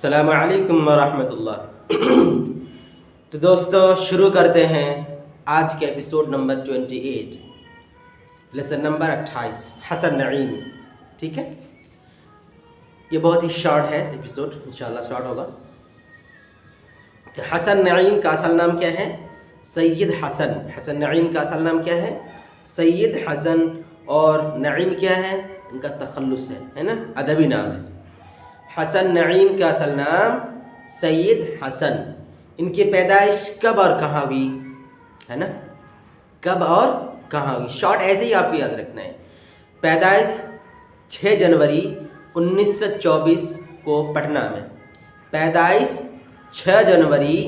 السلام علیکم ورحمۃ اللہ۔ تو دوستو شروع کرتے ہیں آج کے ایپیسوڈ نمبر 28، لیسن نمبر 28، حسن نعیم۔ ٹھیک ہے، یہ بہت ہی شارٹ ہے ایپیسوڈ، انشاءاللہ شارٹ ہوگا۔ حسن نعیم کا اصل نام کیا ہے؟ سید حسن۔ حسن نعیم کا اصل نام کیا ہے؟ سید حسن، اور نعیم کیا ہے؟ ان کا تخلص ہے نا، ادبی نام ہے۔ حسن نعیم کا اصل نام سید حسن۔ ان کی پیدائش کب اور کہاں ہوئی ہے نا، کب اور کہاں ہوئی، شارٹ ایسے ہی آپ کو یاد رکھنا ہے۔ پیدائش 6 جنوری 1924 کو پٹنہ میں، پیدائش 6 جنوری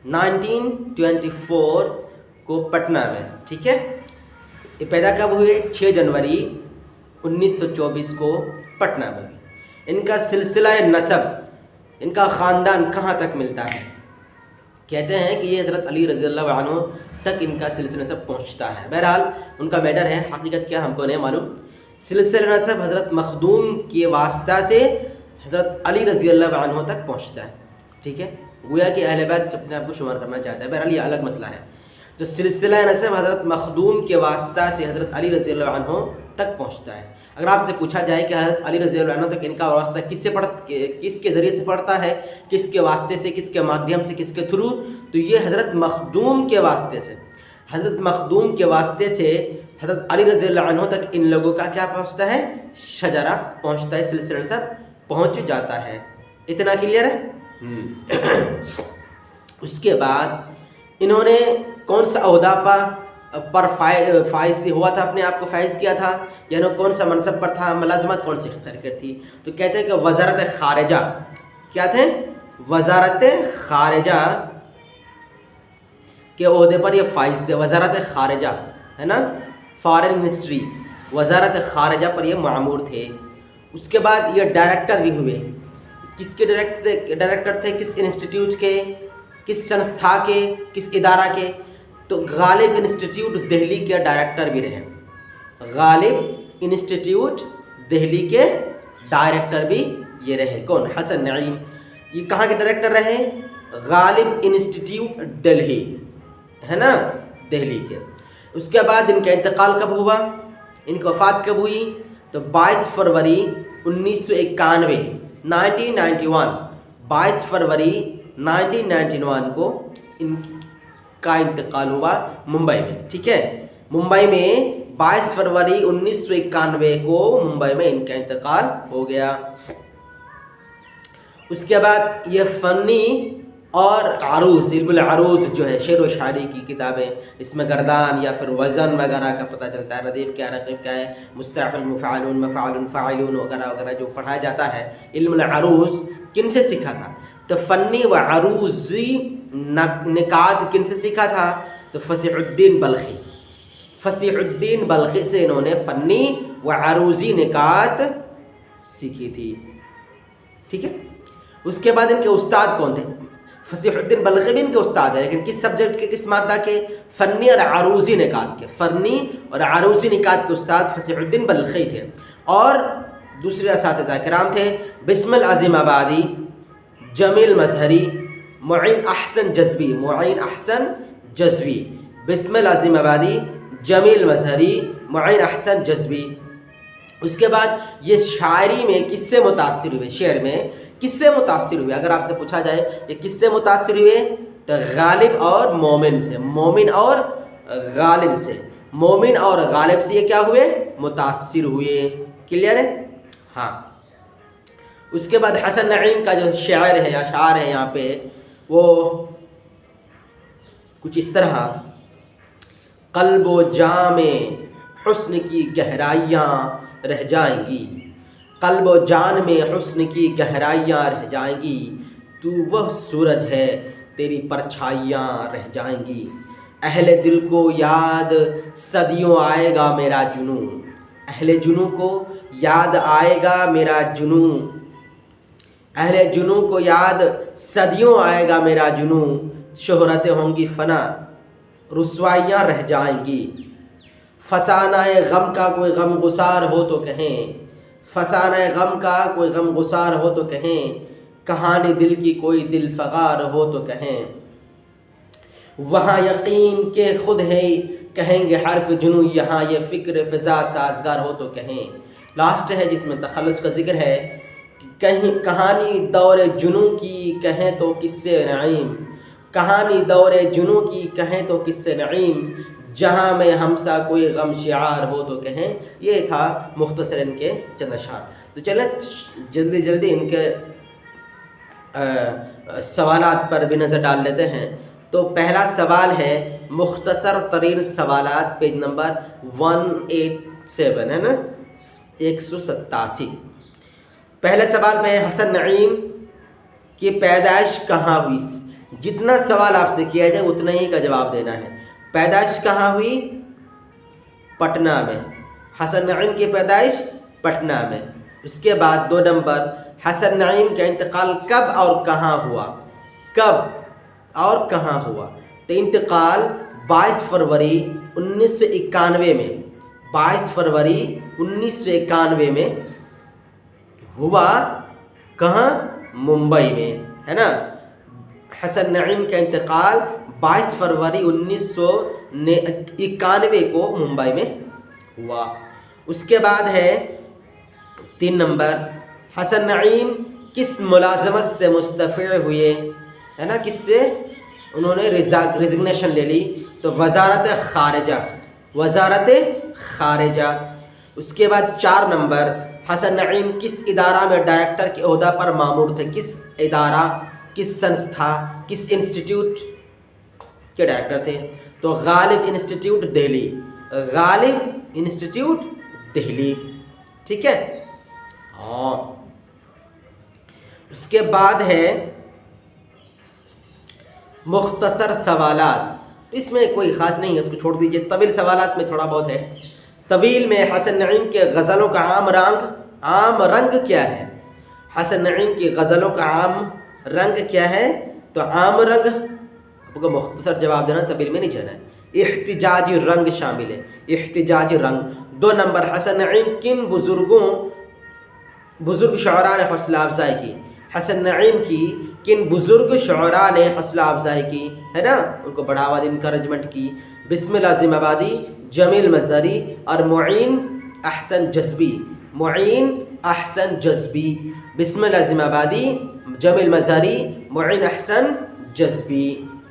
1924 کو پٹنہ میں۔ ٹھیک ہے، یہ پیدا کب ہوئے؟ 6 جنوری 1924 کو پٹنہ میں۔ ان کا سلسلہ نسب، ان کا خاندان کہاں تک ملتا ہے؟ کہتے ہیں کہ یہ حضرت علی رضی اللہ عنہ تک ان کا سلسلہ نسب پہنچتا ہے۔ بہرحال ان کا میٹر ہے، حقیقت کیا ہم کو نہیں معلوم۔ سلسلہ نسب حضرت مخدوم کے واسطہ سے حضرت علی رضی اللہ عنہ تک پہنچتا ہے۔ ٹھیک ہے، گویا کہ اہل بیت اپنے آپ کو شمار کرنا چاہتا ہے، بہرحال یہ الگ مسئلہ ہے۔ تو سلسلہ نسب حضرت مخدوم کے واسطہ سے حضرت علی رضی اللہ عنہ تک پہنچتا ہے۔ اگر آپ سے پوچھا جائے کہ حضرت علی رضی اللہ عنہ تک ان کا واسطہ کس کے ذریعے سے پڑتا ہے، کس کے واسطے سے، کس کے مادھیم سے، کس کے تھرو، تو یہ حضرت مخدوم کے واسطے سے، حضرت مخدوم کے واسطے سے حضرت علی رضی اللہ عنہ تک ان لوگوں کا کیا پہنچتا ہے؟ شجرہ پہنچتا ہے، سلسلہ نسب پہنچ جاتا ہے۔ اتنا کلیئر ہے؟ اس کے بعد انہوں نے کون سا عہدہ پر فائز ہوا تھا، اپنے آپ کو فائز کیا تھا، یعنی کون سا منصب پر تھا، ملازمت کون سی اختیار کی تھی؟ تو کہتے ہیں کہ وزارت خارجہ، کیا تھے؟ وزارت خارجہ کے عہدے پر یہ فائز تھے، وزارت خارجہ ہے نا، فارن منسٹری، وزارت خارجہ پر یہ معمور تھے۔ اس کے بعد یہ ڈائریکٹر بھی ہوئے۔ کس کے ڈائریکٹر تھے؟ کس انسٹیٹیوٹ کے، کس سنستھا کے، کس ادارہ کے؟ تو غالب انسٹیٹیوٹ دہلی کے ڈائریکٹر بھی رہے۔ غالب انسٹیٹیوٹ دہلی کے ڈائریکٹر بھی یہ رہے۔ کون؟ حسن نعیم۔ یہ کہاں کے ڈائریکٹر رہے؟ غالب انسٹیٹیوٹ دہلی ہے نا، دہلی کے۔ اس کے بعد ان کا انتقال کب ہوا، ان کی وفات کب ہوئی؟ تو 22 فروری 1991 22 فروری 1991 کو ان کا انتقال ہوا ممبئی میں۔ ٹھیک ہے، ممبئی میں 22 فروری 1991 کو ممبئی میں ان کا انتقال ہو گیا۔ اس کے بعد یہ فنی اور عروض، علم العروض جو ہے، شعر و شاعری کی کتابیں، اس میں گردان یا پھر وزن وغیرہ کا پتہ چلتا ہے، ردیف کیا، رقیب کیا ہے، مستعفل، مفعول، مفعول، فاعلون وغیرہ وغیرہ جو پڑھایا جاتا ہے۔ علم العروض کن سے سیکھا تھا؟ تو فنی و عروضی نکات کن سے سیکھا تھا؟ تو فصیح الدین بلخی، فصیح الدین بلخی سے انہوں نے فنی و عروضی نکات سیکھی تھی۔ ٹھیک ہے، اس کے بعد ان کے استاد کون تھے؟ فصیح الدین بلخی بھی ان کے استاد ہیں، لیکن کس سبجیکٹ کے، کس مادہ کے؟ فنی اور عروضی نکات کے۔ فنی اور عروضی نکات کے استاد فصیح الدین بلخی تھے، اور دوسرے اساتذہ کرام تھے بسم العظیم آبادی، جمیل مظہری، معین احسن جذبی، معین احسن جذبی، بسم العظیم آبادی، جمیل مظہری، معین احسن جذبی۔ اس کے بعد یہ شاعری میں کس سے متاثر ہوئے؟ شعر میں کس سے متاثر ہوئے؟ اگر آپ سے پوچھا جائے یہ کس سے متاثر ہوئے، تو غالب اور مومن سے، مومن اور غالب سے، مومن اور غالب سے یہ کیا ہوئے؟ متاثر ہوئے۔ کلیئر ہے؟ ہاں۔ اس کے بعد حسن نعیم کا جو شاعر ہے یا شعر ہے یہاں پہ، وہ کچھ اس طرح: قلب و جاں میں حسن کی گہرائیاں رہ جائیں گی، قلب و جان میں حسن کی گہرائیاں رہ جائیں گی، تو وہ سورج ہے تیری پرچھائیاں رہ جائیں گی، اہل دل کو یاد صدیوں آئے گا میرا جنوں، اہل جنوں کو یاد آئے گا میرا جنوں، اہل جنوں کو یاد صدیوں آئے گا میرا جنوں، شہرتیں ہوں گی فنا رسوائیاں رہ جائیں گی، فسانہ غم کا کوئی غم گسار ہو تو کہیں، فسانہ غم کا کوئی غم گسار ہو تو کہیں، کہانی دل کی کوئی دل فغار ہو تو کہیں، وہاں یقین کے خود ہے کہیں گے حرف جنوں، یہاں یہ فکر فضا سازگار ہو تو کہیں۔ لاسٹ ہے جس میں تخلص کا ذکر ہے، کہانی دور جنوں کی کہیں تو قصے نعیم، کہانی دور جنوں کی کہیں تو قصے نعیم، جہاں میں ہمسا کوئی غم شعار ہو تو کہیں۔ یہ تھا مختصر ان کے چند اشعار۔ تو چلیں جلدی ان کے سوالات پر بھی نظر ڈال لیتے ہیں۔ تو پہلا سوال ہے مختصر ترین سوالات، پیج نمبر 187 ہے نا، 187۔ پہلے سوال میں ہے حسن نعیم کی پیدائش کہاں ہوئی؟ جتنا سوال آپ سے کیا جائے اتنا ہی کا جواب دینا ہے۔ پیدائش کہاں ہوئی؟ پٹنہ میں۔ حسن نعیم کی پیدائش پٹنہ میں۔ اس کے بعد 2 نمبر، حسن نعیم کا انتقال کب اور کہاں ہوا؟ کب اور کہاں ہوا؟ تو انتقال 22 فروری 1991 میں، 22 فروری 1991 میں ہوا۔ کہاں؟ ممبئی میں، ہے نا۔ حسن نعیم کا انتقال 22 فروری 1991 کو ممبئی میں ہوا۔ اس کے بعد ہے 3 نمبر، حسن نعیم کس ملازمت سے مستعفی ہوئے؟ ہے نا، کس سے انہوں نے ریزگنیشن لے لی؟ تو وزارت خارجہ، وزارت خارجہ۔ اس کے بعد 4 نمبر، حسن نعیم کس ادارہ میں ڈائریکٹر کے عہدہ پر مامور تھے؟ کس ادارہ، کس سنستھا، کس انسٹیٹیوٹ کے ڈائریکٹر تھے؟ تو غالب انسٹیٹیوٹ دہلی، غالب انسٹیٹیوٹ دہلی، ٹھیک ہے۔ اس کے بعد ہے مختصر سوالات، اس میں کوئی خاص نہیں ہے، اس کو چھوڑ دیجئے۔ طویل سوالات میں تھوڑا بہت ہے۔ طویل میں حسن نعیم کے غزلوں کا عام رنگ کیا ہے؟ حسن نعیم کی غزلوں کا عام رنگ کیا ہے؟ تو عام رنگ، آپ کو مختصر جواب دینا، طویل میں نہیں جانا ہے۔ احتجاجی رنگ شامل ہے، احتجاجی رنگ۔ 2 نمبر، حسن نعیم کن بزرگ شعراء نے حوصلہ افزائی کی؟ حسن نعیم کی کن بزرگ شعراء نے حوصلہ افزائی کی، ہے نا، ان کو بڑھاوا دی، انکریجمنٹ کی؟ بسم اللہ عظیم آبادی، جمیل مظہری اور معین احسن جذبی، معین احسن جذبی۔ بسم اللہ عظیم آبادی، جمیل مظہری، معین احسن جذبی،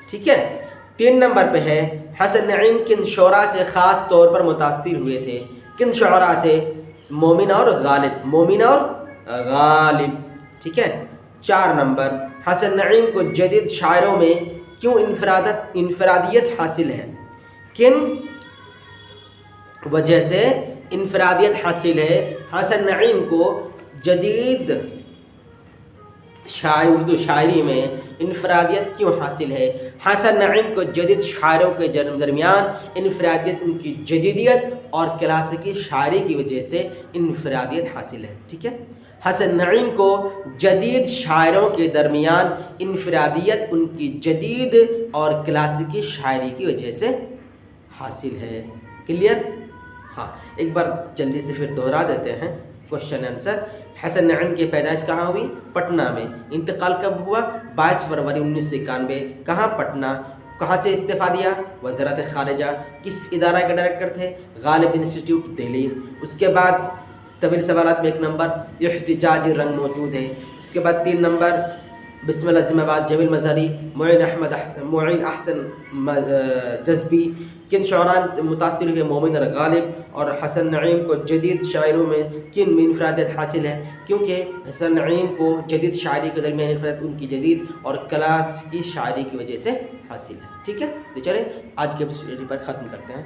ٹھیک ہے۔ 3 نمبر پہ ہے حسن نعیم کن شعراء سے خاص طور پر متاثر ہوئے تھے؟ کن شعراء سے؟ مومن اور غالب، مومن اور غالب، ٹھیک ہے۔ 4 نمبر، حسن نعیم کو جدید شاعروں میں کیوں انفرادیت حاصل ہے؟ کن وجہ سے انفرادیت حاصل ہے؟ حسن نعیم کو جدید اردو شاعری میں انفرادیت کیوں حاصل ہے؟ حسن نعیم کو جدید شاعروں کے درمیان انفرادیت، ان کی جدیدیت اور کلاسیکی شاعری کی وجہ سے انفرادیت حاصل ہے، ٹھیک ہے۔ حسن نعیم کو جدید شاعروں کے درمیان انفرادیت ان کی جدید اور کلاسیکی شاعری کی وجہ سے حاصل ہے۔ کلیئر؟ ہاں، ایک بار جلدی سے پھر دہرا دیتے ہیں کوشچن آنسر۔ حسن نعیم کی پیدائش کہاں ہوئی؟ پٹنہ میں۔ انتقال کب ہوا؟ 22 فروری 1991۔ کہاں؟ پٹنہ۔ کہاں سے استعفیٰ دیا؟ وزارت خارجہ۔ کس ادارہ کے ڈائریکٹر تھے؟ غالب انسٹیٹیوٹ دہلی۔ اس کے بعد طویل سوالات میں 1 نمبر احتجاجی رنگ موجود ہے۔ اس کے بعد 3 نمبر بسم اللہ عظیم آباد، جمیل مظہری، معین احسن جذبی۔ کن شعراء متاثر ہوئے؟ مومن اور غالب۔ اور حسن نعیم کو جدید شاعروں میں کن میں انفرادیت حاصل ہے؟ کیونکہ حسن نعیم کو جدید شاعری کے درمیان انفرادیت ان کی جدید اور کلاسیکی شاعری کی وجہ سے حاصل ہے، ٹھیک ہے۔ تو چلیں آج کے پر ختم کرتے ہیں۔